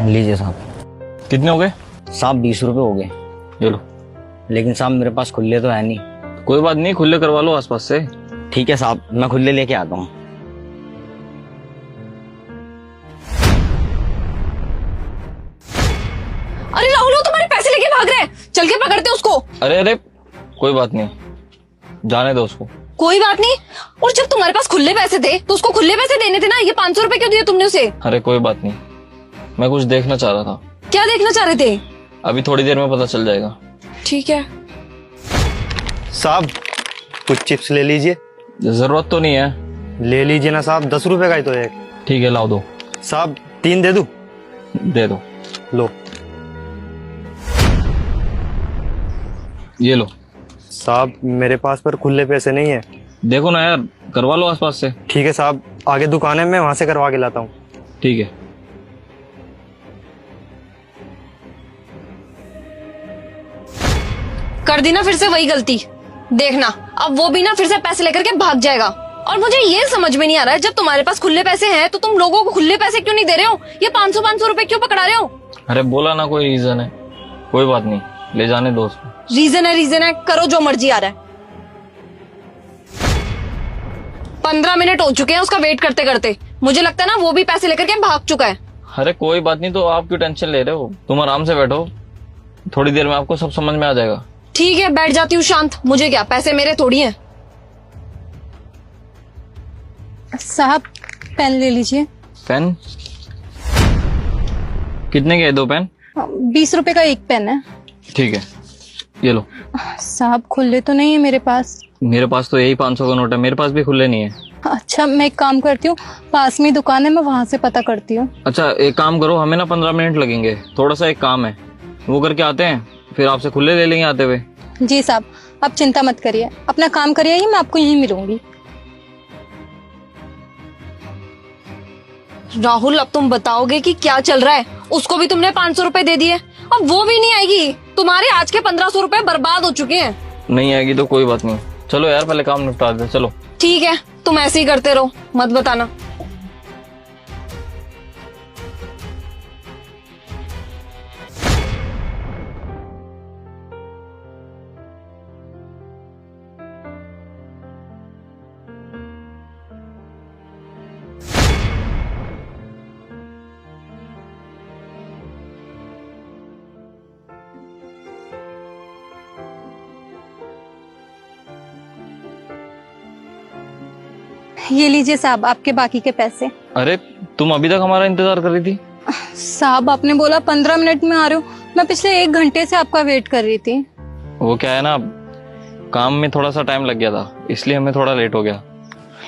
लीजिए साहब। कितने हो गए? साहब 20 रुपए हो गए। ये लो। लेकिन साहब मेरे पास खुले तो है नहीं। कोई बात नहीं, खुले करवा लो आसपास से। ठीक है साहब, मैं खुले लेके आता हूँ। अरे राहुल, वो तुम्हारे पैसे लेके भाग रहे हैं, चल के पकड़ते उसको। अरे अरे कोई बात नहीं, जाने दो उसको। कोई बात नहीं। और जब तुम्हारे पास खुले पैसे थे तो उसको खुले पैसे देने थे ना, ये 500 रुपए क्यों दिए तुमने उसे? अरे कोई बात नहीं, मैं कुछ देखना चाह रहा था। क्या देखना चाह रहे थे? अभी थोड़ी देर में पता चल जाएगा। ठीक है। साहब कुछ चिप्स ले लीजिए। जरूरत तो नहीं है। ले लीजिए ना साहब, 10 रुपए का ही तो है। ठीक है, लाओ दो। साहब 3 दे दूं? दे दो। लो। ये लो। साहब मेरे पास पर खुले पैसे नहीं है। देखो ना यार, करवा लो आसपास से। ठीक है साहब, आगे दुकान है, मैं वहां से करवा के लाता हूँ। ठीक है। कर दी ना फिर से वही गलती। देखना अब वो भी ना फिर से पैसे लेकर के भाग जाएगा। और मुझे ये समझ में नहीं आ रहा है, जब तुम्हारे पास खुले पैसे हैं तो तुम लोगों को खुले पैसे क्यों नहीं दे रहे हो? ये 500 रुपए क्यों पकड़ा रहे हो? अरे बोला ना कोई रीजन है। कोई बात नहीं, ले जाने दो उसको। रीजन है, करो जो मर्जी आ रहा है। 15 मिनट हो चुके हैं उसका वेट करते करते। मुझे लगता है ना वो भी पैसे लेकर के भाग चुका है। अरे कोई बात नहीं, तो आप क्यों टेंशन ले रहे हो? तुम आराम से बैठो, थोड़ी देर में आपको सब समझ में आ जाएगा। ठीक है, बैठ जाती हूँ शांत। मुझे क्या, पैसे मेरे थोड़ी हैं। साहब पेन ले लीजिए। पेन? कितने के 2 पेन? 20 रुपए का एक पेन है। ठीक है, ये लो। साहब खुले तो नहीं है मेरे पास। मेरे पास तो यही 500 का नोट है, मेरे पास भी खुले नहीं है। अच्छा मैं एक काम करती हूँ, पास में ही दुकान है, मैं वहां से पता करती हूँ। अच्छा एक काम करो, हमें ना 15 मिनट लगेंगे, थोड़ा सा एक काम है, वो करके आते हैं, फिर आपसे खुले ले लेंगे आते हुए। जी साहब, आप चिंता मत करिए, अपना काम करिए, ही मैं आपको यहीं मिलूंगी। राहुल, अब तुम बताओगे कि क्या चल रहा है? उसको भी तुमने 500 रुपए दे दिए, अब वो भी नहीं आएगी। तुम्हारे आज के 1500 रुपए बर्बाद हो चुके हैं। नहीं आएगी तो कोई बात नहीं, चलो यार पहले काम निपटा दे। चलो ठीक है, तुम ऐसे ही करते रहो, मत बताना। ये लीजिए साहब आपके बाकी के पैसे। अरे तुम अभी तक हमारा इंतजार कर रही थी? साहब आपने बोला 15 मिनट में आ रहे हो, मैं पिछले 1 घंटे से आपका वेट कर रही थी। वो क्या है ना, काम में थोड़ा सा टाइम लग गया था, इसलिए हमें थोड़ा लेट हो गया।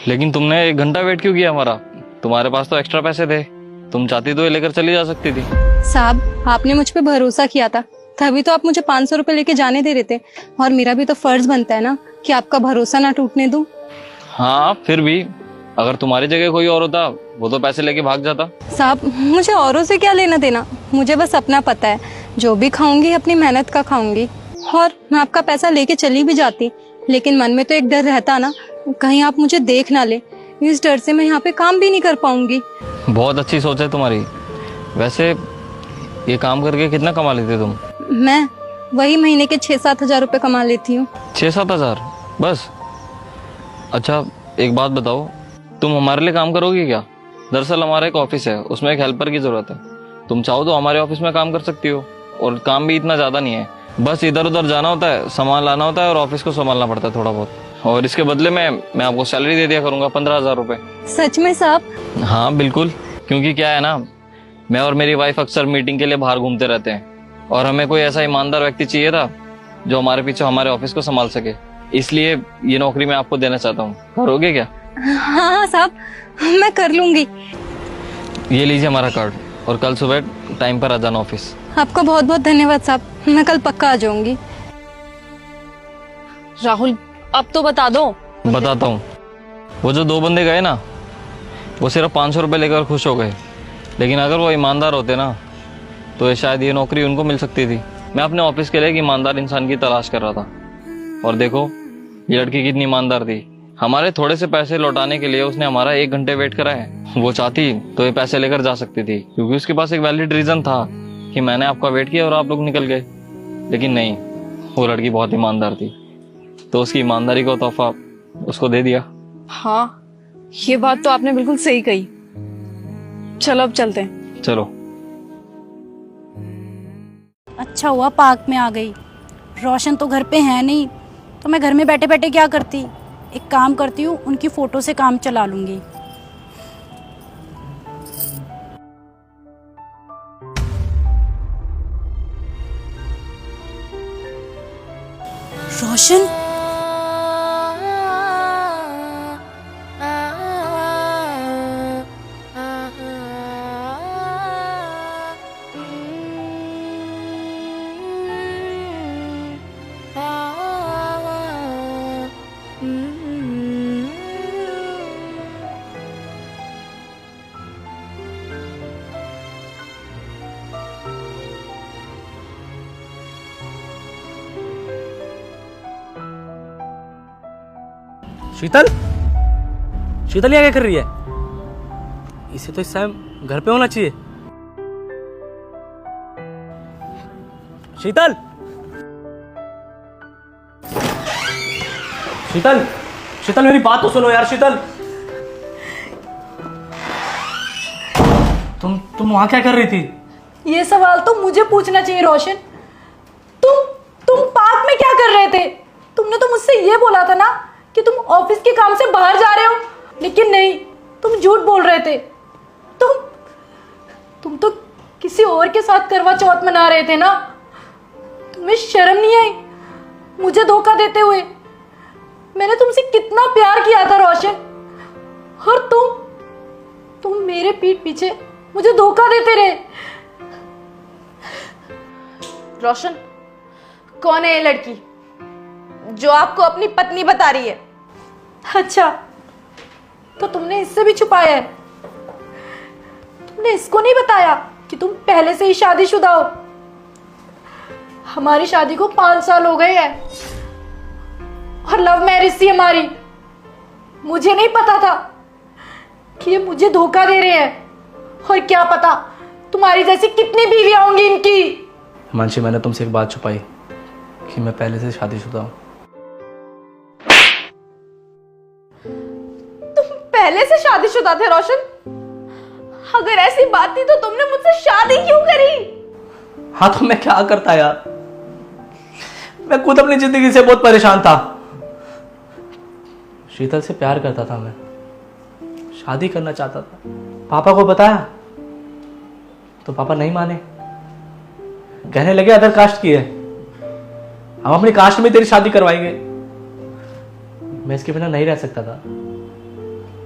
लेकिन तुमने 1 घंटा वेट क्यों किया हमारा? तुम्हारे पास तो एक्स्ट्रा पैसे थे, तुम चाहती तो ये लेकर चली जा सकती थी। साहब आपने मुझ पे भरोसा किया था, तभी तो आप मुझे 500 रुपए लेके जाने दे रहे थे, और मेरा भी तो फर्ज बनता है ना कि आपका भरोसा ना टूटने दूं। हाँ फिर भी अगर तुम्हारी जगह कोई और होता वो तो पैसे लेके भाग जाता। साहब मुझे औरों से क्या लेना देना, मुझे बस अपना पता है, जो भी खाऊंगी अपनी मेहनत का खाऊंगी। और मैं आपका पैसा लेके चली भी जाती, लेकिन मन में तो एक डर रहता ना, कहीं आप मुझे देख ना ले। इस डर से मैं यहाँ पे काम भी नहीं कर पाऊंगी। बहुत अच्छी सोच है तुम्हारी। वैसे ये काम करके कितना कमा लेते तुम? मैं वही महीने के 6-7 हजार रुपए कमा लेती हूँ। 6-7 हजार बस? अच्छा एक बात बताओ, तुम हमारे लिए काम करोगी क्या? दरअसल हमारा एक ऑफिस है, उसमें एक हेल्पर की जरूरत है। तुम चाहो तो हमारे ऑफिस में काम कर सकती हो, और काम भी इतना ज्यादा नहीं है, बस इधर उधर जाना होता है, सामान लाना होता है और ऑफिस को संभालना पड़ता है थोड़ा बहुत। और इसके बदले में मैं आपको सैलरी दे दिया करूंगा 15,000 रुपए। सच में साहब? हाँ बिल्कुल, क्योंकि क्या है ना, मैं और मेरी वाइफ अक्सर मीटिंग के लिए बाहर घूमते रहते हैं, और हमें कोई ऐसा ईमानदार व्यक्ति चाहिए था जो हमारे पीछे हमारे ऑफिस को संभाल सके, इसलिए ये नौकरी मैं आपको देना चाहता हूँ। करोगे क्या? हाँ साहब मैं कर लूंगी। ये लीजिए हमारा कार्ड, और कल सुबह टाइम पर आ जाना ऑफिस। आपका बहुत बहुत धन्यवाद साहब, मैं कल पक्का आ जाऊंगी। राहुल अब तो बता दो। बताता हूँ। वो जो 2 बंदे गए ना, वो सिर्फ 500 रुपए लेकर खुश हो गए, लेकिन अगर वो ईमानदार होते ना तो ये शायद ये नौकरी उनको मिल सकती थी। मैं अपने ऑफिस के लिए एक ईमानदार इंसान की तलाश कर रहा था, और देखो ये लड़की कितनी ईमानदार थी, हमारे थोड़े से पैसे लौटाने के लिए उसने हमारा 1 घंटे वेट करा है। वो चाहती तो ये पैसे लेकर जा सकती थी, क्योंकि उसके पास एक वैलिड रीजन था कि मैंने आपका वेट किया और आप लोग निकल गए। लेकिन नहीं, वो लड़की बहुत ईमानदार थी, तो उसकी ईमानदारी को तोहफा उसको दे दिया। हाँ, ये बात तो आपने बिल्कुल सही कही। चलो अब चलते हैं। चलो। अच्छा हुआ पार्क में आ गई। रोशन तो घर पे है नहीं, तो मैं घर में बैठे बैठे क्या करती। एक काम करती हूँ, उनकी फोटो से काम चला लूंगी। रोशन, शीतल, शीतल यहाँ क्या कर रही है? इसे तो इस टाइम घर पे होना चाहिए। शीतल, शीतल, शीतल मेरी बात तो सुनो यार। शीतल, तुम वहां क्या कर रही थी? ये सवाल तो मुझे पूछना चाहिए रोशन। तुम पार्क में क्या कर रहे थे? तुमने तो मुझसे ये बोला था ना कि तुम ऑफिस के काम से बाहर जा रहे हो, लेकिन नहीं, तुम झूठ बोल रहे थे। तुम तो किसी और के साथ करवा चौथ मना रहे थे ना। तुम्हें शर्म नहीं आई मुझे धोखा देते हुए? मैंने तुमसे कितना प्यार किया था रोशन, और तुम मेरे पीठ पीछे मुझे धोखा देते रहे। रोशन, कौन है ये लड़की जो आपको अपनी पत्नी बता रही है? अच्छा, तो तुमने इससे भी छुपाया है? तुमने इसको नहीं बताया कि तुम पहले से ही शादीशुदा हो? हमारी शादी को 5 साल हो गए हैं और लव मैरिज थी हमारी। मुझे नहीं पता था कि ये मुझे धोखा दे रहे हैं, और क्या पता तुम्हारी जैसी कितनी बीवियां होंगी इनकी। हिमांशी, मैंने तुमसे एक बात छुपाई कि मैं पहले से शादीशुदा हूँ। पहले से शादीशुदा थे रोशन? अगर ऐसी बात थी तो तुमने मुझसे शादी क्यों करी? हाँ, तो मैं क्या करता यार, मैं खुद अपनी जिंदगी से बहुत परेशान था। शीतल से प्यार करता था मैं, शादी करना चाहता था। पापा को बताया तो पापा नहीं माने, कहने लगे अदर कास्ट की है, हम अपनी कास्ट में तेरी शादी करवाएंगे। मैं इसके बिना नहीं रह सकता था,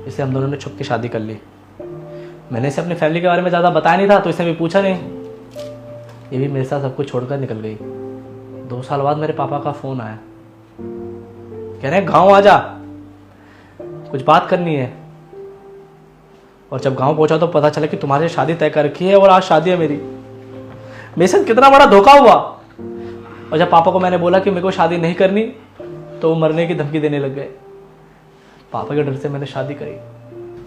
इसलिए हम दोनों ने छुप के शादी कर ली। मैंने इसे अपनी फैमिली के बारे में ज़्यादा बताया नहीं था, तो इसने भी पूछा नहीं। ये भी मेरे साथ सब कुछ छोड़कर निकल गई। 2 साल बाद मेरे पापा का फ़ोन आया, कह रहे गाँव आ जा, कुछ बात करनी है। और जब गाँव पहुंचा तो पता चला कि तुम्हारी शादी तय कर रखी है और आज शादी है मेरी। मेरे साथ कितना बड़ा धोखा हुआ। और जब पापा को मैंने बोला कि मेरे को शादी नहीं करनी, तो वो मरने की धमकी देने लग गए। पापा के डर से मैंने शादी करी,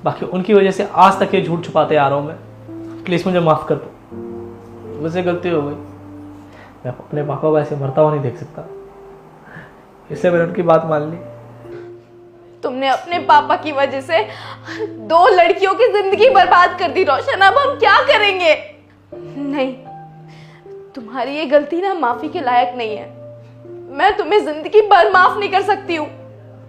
बाकी उनकी वजह से आज तक ये झूठ छुपाते आ रहा हूँ मैं। प्लीज़ मुझे माफ़ कर दो, मुझसे गलती हो गई। मैं अपने पापा को ऐसे मरता हुआ नहीं देख सकता, इसलिए मैंने उनकी बात मान ली। तुमने अपने पापा की वजह से 2 लड़कियों की जिंदगी बर्बाद कर दी रोशन। अब हम क्या करेंगे? नहीं, तुम्हारी ये गलती ना माफी के लायक नहीं है। मैं तुम्हें जिंदगी भर माफ नहीं कर सकती हूँ,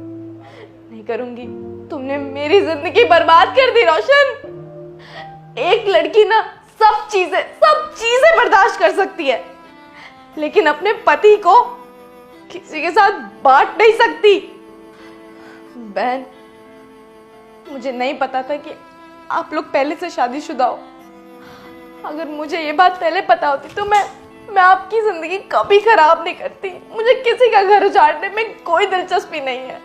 नहीं करूंगी। तुमने मेरी जिंदगी बर्बाद कर दी रोशन। एक लड़की ना सब चीजें बर्दाश्त कर सकती है, लेकिन अपने पति को किसी के साथ बांट नहीं सकती। बहन, मुझे नहीं पता था कि आप लोग पहले से शादीशुदा हो। अगर मुझे ये बात पहले पता होती तो मैं आपकी जिंदगी कभी खराब नहीं करती। मुझे किसी का घर उजाड़ने में कोई दिलचस्पी नहीं है।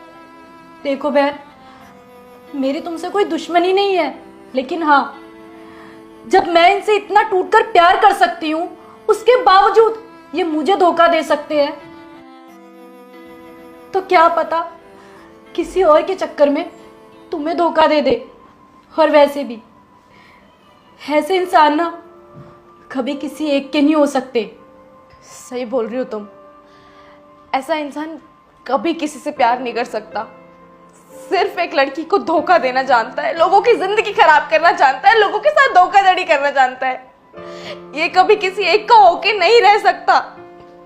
देखो बहन, मेरी तुमसे कोई दुश्मनी नहीं है, लेकिन हाँ, जब मैं इनसे इतना टूटकर प्यार कर सकती हूँ, उसके बावजूद ये मुझे धोखा दे सकते हैं, तो क्या पता किसी और के चक्कर में तुम्हें धोखा दे दे। और वैसे भी ऐसे इंसान ना कभी किसी एक के नहीं हो सकते। सही बोल रही हो तुम। ऐसा इंसान कभी किसी से प्यार नहीं कर सकता। सिर्फ एक लड़की को धोखा देना जानता है, लोगों की जिंदगी खराब करना जानता है, लोगों के साथ धोखाधड़ी करना जानता है। ये कभी किसी एक का होके नहीं रह सकता।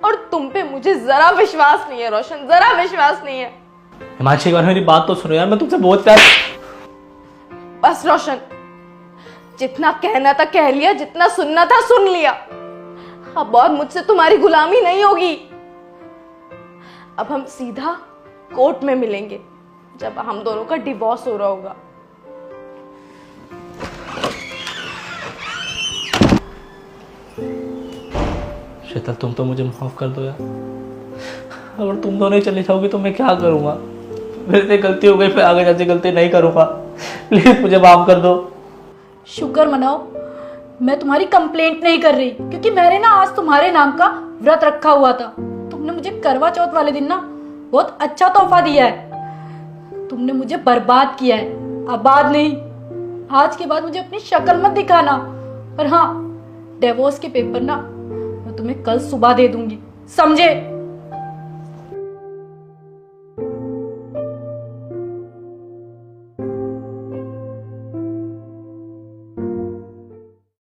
और तुम पे मुझे जरा विश्वास नहीं है रोशन, जरा विश्वास नहीं है। हिमांशी, एक बार मेरी बात तो सुनो यार, मैं तुमसे बहुत प्यार। बस रोशन, जितना कहना था कह लिया, जितना सुनना था सुन लिया। अब और मुझसे तुम्हारी गुलामी नहीं होगी। अब हम सीधा कोर्ट में मिलेंगे जब हम दोनों का डिवोर्स हो रहा होगा। शीतल, तुम तो मुझे माफ कर दो यार। अगर तुम दोनों ही चले जाओगे तो मैं क्या करूंगा? मेरे से गलती हो गई, फिर आगे जाके गलती नहीं करूंगा। प्लीज मुझे माफ कर दो। शुक्र मनाओ मैं तुम्हारी कंप्लेंट नहीं कर रही, क्योंकि मैंने ना आज तुम्हारे नाम का व्रत रखा हुआ था। तुमने मुझे करवा चौथ वाले दिन ना बहुत अच्छा तोहफा दिया है। तुमने मुझे बर्बाद किया है, आबाद नहीं। आज के बाद मुझे अपनी शक्ल मत दिखाना। और हाँ, डिवोर्स के पेपर ना मैं तुम्हें कल सुबह दे दूंगी, समझे?